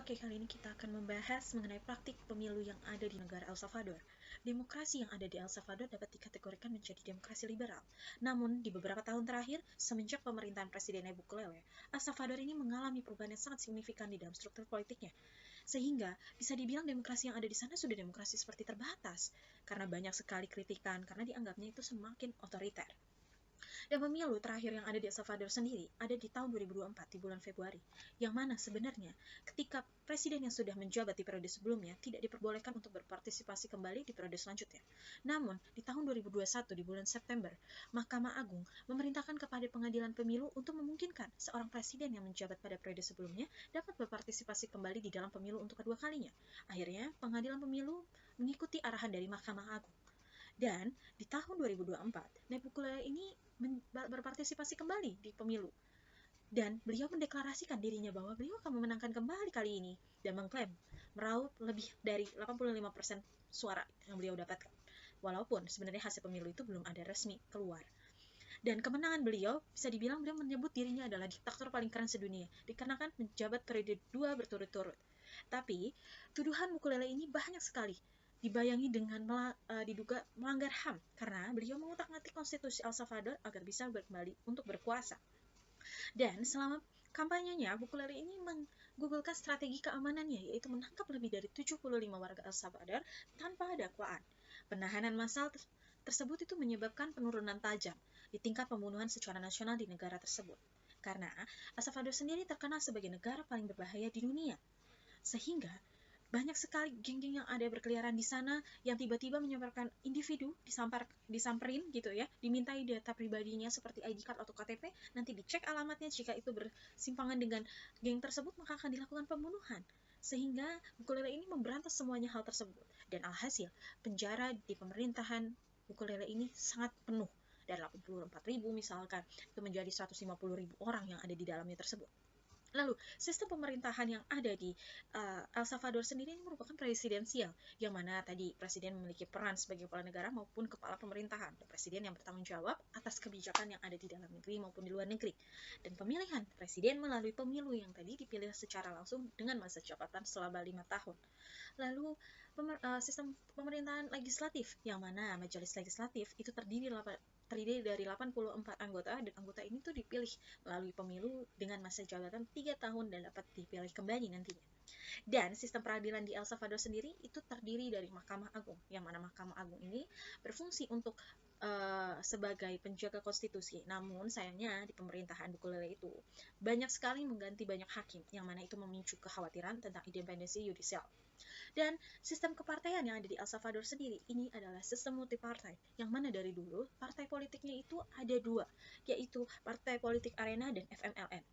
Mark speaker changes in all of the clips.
Speaker 1: Oke, kali ini kita akan membahas mengenai praktik pemilu yang ada di negara El Salvador. Demokrasi yang ada di El Salvador dapat dikategorikan menjadi demokrasi liberal. Namun, di beberapa tahun terakhir, semenjak pemerintahan Presiden Nayib Bukele, El Salvador ini mengalami perubahan yang sangat signifikan di dalam struktur politiknya. Sehingga, bisa dibilang demokrasi yang ada di sana sudah demokrasi seperti terbatas, karena banyak sekali kritikan, karena dianggapnya itu semakin otoriter. Dan pemilu terakhir yang ada di El Salvador sendiri ada di tahun 2024 di bulan Februari, yang mana sebenarnya ketika presiden yang sudah menjabat di periode sebelumnya tidak diperbolehkan untuk berpartisipasi kembali di periode selanjutnya. Namun, di tahun 2021 di bulan September, Mahkamah Agung memerintahkan kepada pengadilan pemilu untuk memungkinkan seorang presiden yang menjabat pada periode sebelumnya dapat berpartisipasi kembali di dalam pemilu untuk kedua kalinya. Akhirnya, pengadilan pemilu mengikuti arahan dari Mahkamah Agung. Dan di tahun 2024, Nayib Bukele ini berpartisipasi kembali di pemilu. Dan beliau mendeklarasikan dirinya bahwa beliau akan memenangkan kembali kali ini dan mengklaim meraup lebih dari 85% suara yang beliau dapatkan. Walaupun sebenarnya hasil pemilu itu belum ada resmi keluar. Dan kemenangan beliau, bisa dibilang beliau menyebut dirinya adalah diktator paling keren sedunia, dikarenakan menjabat periode 2 berturut-turut. Tapi, tuduhan Bukele ini banyak sekali dibayangi dengan diduga melanggar HAM karena beliau mengutak-atik konstitusi El Salvador agar bisa kembali untuk berkuasa. Dan selama kampanyenya, Bukele ini menggugurkan strategi keamanannya, yaitu menangkap lebih dari 75 warga El Salvador tanpa dakwaan. Penahanan massal tersebut itu menyebabkan penurunan tajam di tingkat pembunuhan secara nasional di negara tersebut. Karena El Salvador sendiri terkenal sebagai negara paling berbahaya di dunia. Sehingga banyak sekali geng-geng yang ada berkeliaran di sana yang tiba-tiba menyebarkan individu, disamperin gitu ya, dimintai data pribadinya seperti ID card atau KTP, nanti dicek alamatnya, jika itu bersimpangan dengan geng tersebut maka akan dilakukan pembunuhan. Sehingga Bukele ini memberantas semuanya hal tersebut. Dan alhasil, penjara di pemerintahan Bukele ini sangat penuh. Dari 84.000 misalkan, itu menjadi 150.000 orang yang ada di dalamnya tersebut. Lalu, sistem pemerintahan yang ada di El Salvador sendiri ini merupakan presidensial, yang mana tadi presiden memiliki peran sebagai kepala negara maupun kepala pemerintahan. Dan presiden yang bertanggung jawab atas kebijakan yang ada di dalam negeri maupun di luar negeri. Dan pemilihan presiden melalui pemilu yang tadi dipilih secara langsung dengan masa jabatan selama 5 tahun. Lalu, sistem pemerintahan legislatif, yang mana majelis legislatif itu terdiri dari 84 anggota, dan anggota ini tuh dipilih melalui pemilu dengan masa jabatan 3 tahun dan dapat dipilih kembali nantinya. Dan sistem peradilan di El Salvador sendiri itu terdiri dari Mahkamah Agung, yang mana Mahkamah Agung ini berfungsi untuk sebagai penjaga konstitusi. Namun sayangnya di pemerintahan Bukele itu banyak sekali mengganti banyak hakim, yang mana itu memicu kekhawatiran tentang independensi yudisial. Dan sistem kepartaian yang ada di El Salvador sendiri ini adalah sistem multipartai, yang mana dari dulu partai politiknya itu ada 2, yaitu Partai Politik Arena dan FMLN.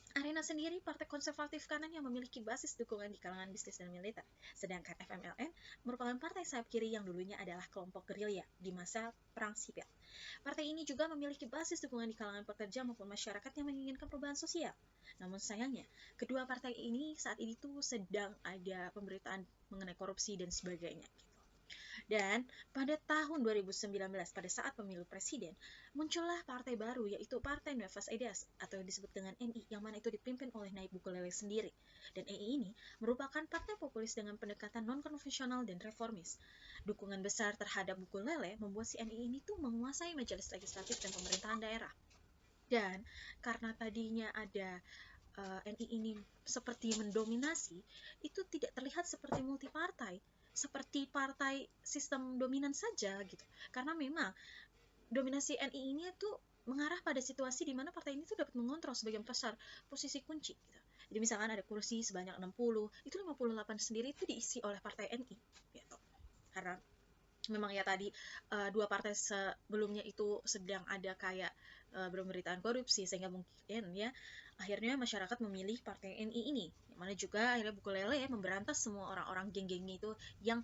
Speaker 1: Arena sendiri partai konservatif kanan yang memiliki basis dukungan di kalangan bisnis dan militer, sedangkan FMLN merupakan partai sayap kiri yang dulunya adalah kelompok gerilya di masa perang sipil. Partai ini juga memiliki basis dukungan di kalangan pekerja maupun masyarakat yang menginginkan perubahan sosial. Namun sayangnya, kedua partai ini saat ini tuh sedang ada pemberitaan mengenai korupsi dan sebagainya. Dan pada tahun 2019, pada saat pemilu presiden, muncullah partai baru, yaitu Partai Nuevas Ideas, atau yang disebut dengan NI, yang mana itu dipimpin oleh Nayib Bukele sendiri. Dan NI ini merupakan partai populis dengan pendekatan non-konvensional dan reformis. Dukungan besar terhadap Bukele membuat si NI ini tuh menguasai majelis legislatif dan pemerintahan daerah. Dan karena tadinya ada NI ini seperti mendominasi, itu tidak terlihat seperti multipartai, seperti partai sistem dominan saja gitu. Karena memang dominasi NI ini tuh mengarah pada situasi di mana partai ini tuh dapat mengontrol sebagian besar posisi kunci gitu. Jadi misalkan ada kursi sebanyak 60, itu 58 sendiri itu diisi oleh partai NI gitu. Karena memang ya tadi dua partai sebelumnya itu sedang ada kayak pemberitaan korupsi, sehingga mungkin ya akhirnya masyarakat memilih partai NI ini, yang mana juga akhirnya Bukele memberantas semua orang-orang geng-gengnya itu yang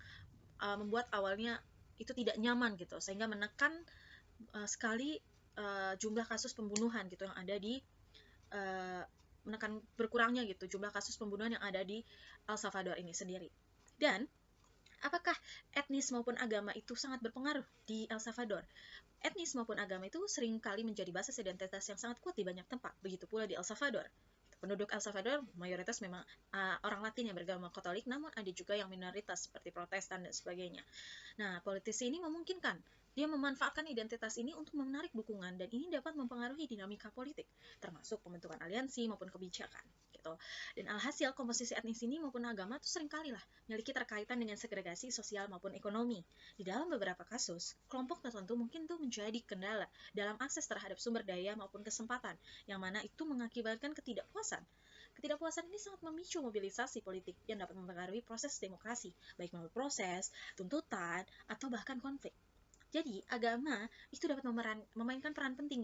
Speaker 1: membuat awalnya itu tidak nyaman gitu, sehingga menekan sekali jumlah kasus pembunuhan gitu yang ada di menekan berkurangnya gitu jumlah kasus pembunuhan yang ada di El Salvador ini sendiri. Dan apakah etnis maupun agama itu sangat berpengaruh di El Salvador? Etnis maupun agama itu seringkali menjadi basis identitas yang sangat kuat di banyak tempat, begitu pula di El Salvador. penduduk El Salvador mayoritas memang orang Latin yang beragama Katolik, namun ada juga yang minoritas seperti Protestan dan sebagainya. Nah, politisi ini memungkinkan dia memanfaatkan identitas ini untuk menarik dukungan, dan ini dapat mempengaruhi dinamika politik, termasuk pembentukan aliansi maupun kebijakan. Gitu. Dan alhasil, komposisi etnis ini maupun agama itu seringkali lah memiliki terkaitan dengan segregasi sosial maupun ekonomi. Di dalam beberapa kasus, kelompok tertentu mungkin tuh menjadi kendala dalam akses terhadap sumber daya maupun kesempatan, yang mana itu mengakibatkan ketidakpuasan. Ketidakpuasan ini sangat memicu mobilisasi politik yang dapat mempengaruhi proses demokrasi, baik melalui proses, tuntutan, atau bahkan konflik. Jadi, agama itu dapat memainkan peran penting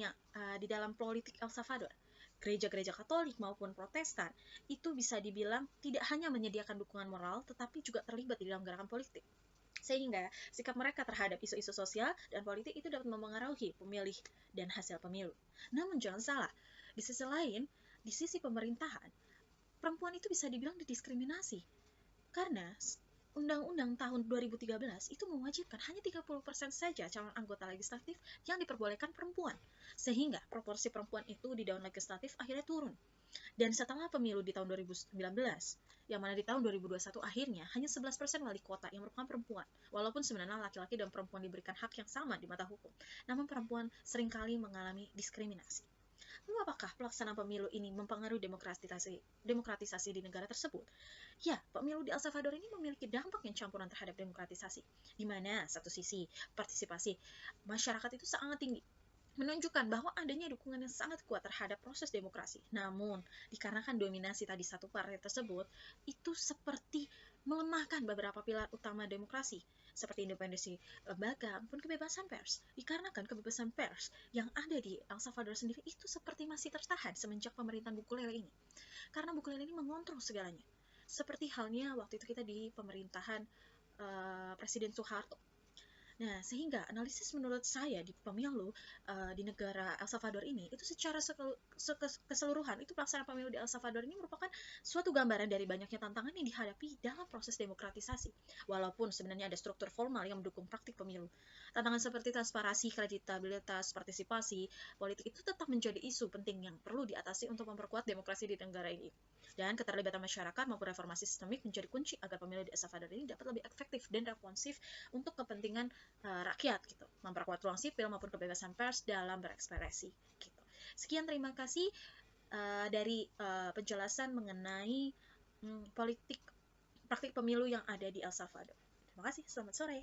Speaker 1: di dalam politik El Salvador. Gereja-gereja Katolik maupun Protestan itu bisa dibilang tidak hanya menyediakan dukungan moral, tetapi juga terlibat di dalam gerakan politik. Sehingga sikap mereka terhadap isu-isu sosial dan politik itu dapat mempengaruhi pemilih dan hasil pemilu. Namun jangan salah, di sisi lain, di sisi pemerintahan, perempuan itu bisa dibilang didiskriminasi. Karena Undang-Undang tahun 2013 itu mewajibkan hanya 30% saja calon anggota legislatif yang diperbolehkan perempuan. Sehingga proporsi perempuan itu di daun legislatif akhirnya turun. Dan setelah pemilu di tahun 2019, yang mana di tahun 2021 akhirnya hanya 11% wali kota yang merupakan perempuan. Walaupun sebenarnya laki-laki dan perempuan diberikan hak yang sama di mata hukum, namun perempuan seringkali mengalami diskriminasi. Lalu apakah pelaksanaan pemilu ini mempengaruhi demokratisasi di negara tersebut? Ya, pemilu di El Salvador ini memiliki dampak yang campuran terhadap demokratisasi, di mana satu sisi partisipasi masyarakat itu sangat tinggi, menunjukkan bahwa adanya dukungan yang sangat kuat terhadap proses demokrasi. Namun, dikarenakan dominasi tadi satu partai tersebut, itu seperti melemahkan beberapa pilar utama demokrasi, seperti independensi lembaga maupun kebebasan pers. Dikarenakan kebebasan pers yang ada di El Salvador sendiri itu seperti masih tertahan semenjak pemerintahan Bukele ini. Karena Bukele ini mengontrol segalanya. Seperti halnya waktu itu kita di pemerintahan Presiden Soeharto. Nah, sehingga analisis menurut saya di pemilu di negara El Salvador ini, itu secara keseluruhan, itu pelaksanaan pemilu di El Salvador ini merupakan suatu gambaran dari banyaknya tantangan yang dihadapi dalam proses demokratisasi. Walaupun sebenarnya ada struktur formal yang mendukung praktik pemilu. Tantangan seperti transparansi, kreditabilitas, partisipasi, politik itu tetap menjadi isu penting yang perlu diatasi untuk memperkuat demokrasi di negara ini. Dan keterlibatan masyarakat maupun reformasi sistemik menjadi kunci agar pemilu di El Salvador ini dapat lebih efektif dan responsif untuk kepentingan rakyat gitu, memperkuat ruang sipil maupun kebebasan pers dalam berekspresi gitu. Sekian, terima kasih dari penjelasan mengenai politik praktik pemilu yang ada di El Salvador. Terima kasih, selamat sore.